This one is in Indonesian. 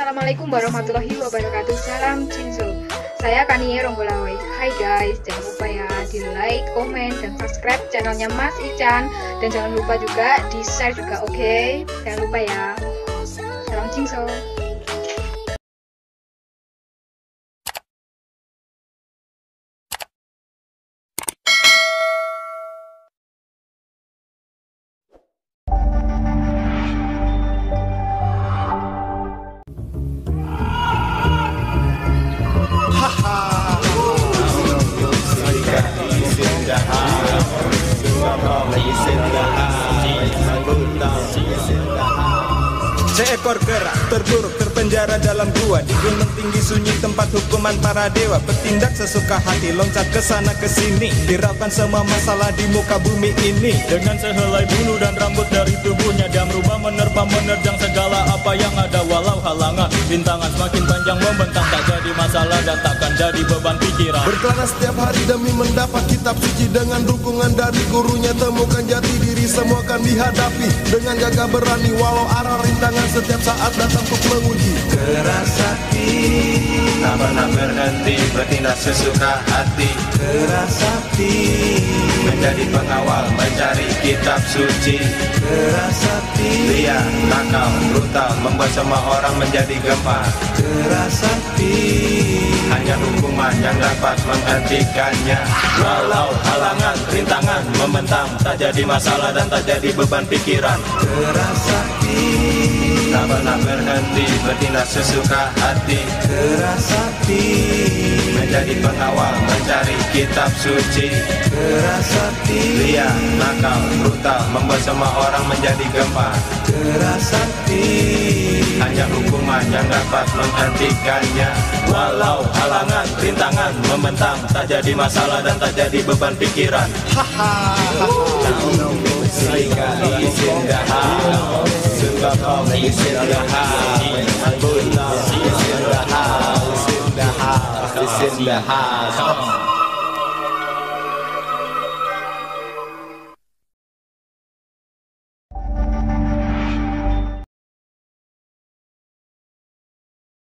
Assalamualaikum warahmatullahi wabarakatuh. Salam Cinso. Saya Kanie Ronggolawai. Hai guys, jangan lupa ya di like, komen, dan subscribe channelnya Mas Ican. Dan jangan lupa juga di share juga, oke? Jangan lupa ya. Salam Cinso. Seekor kera terburuk terpenjara dalam gua di gunung tinggi sunyi tempat hukuman para dewa. Bertindak sesuka hati, loncat ke sana ke sini, hiraukan semua masalah di muka bumi ini. Dengan sehelai bulu dan rambut dari tubuhnya, dia merubah menerpa menerjang segala apa yang ada. Walau halangan rintangan semakin panjang membentang, tak jadi masalah dan takkan jadi beban pikiran. Berkelana setiap hari demi mendapat kitab suci. Dengan dukungan dari gurunya temukan jati diri, semua akan dihadapi dengan gagah berani. Walau arah rintangan setiap saat datang untuk menguji. Keras hati, tak pernah berhenti, bertindak sesuka hati. Keras hati, menjadi pengawal, mencari kitab suci. Keras hati, liar, nakal, brutal, membuat semua orang menjadi gempar. Keras hati, hanya hukuman yang dapat menghentikannya. Walau halangan rintangan membentang, tak jadi masalah dan tak jadi beban pikiran. Keras hati, tak pernah berhenti, bertindak sesuka hati. Keras hati, menjadi pengawal, mencari kitab suci. Keras hati, liar, nakal, brutal, membuat semua orang menjadi gempar. Keras hati, hanya hukuman yang dapat menghentikannya. Walau halangan rintangan membentang, tak jadi masalah dan tak jadi beban pikiran. In the house.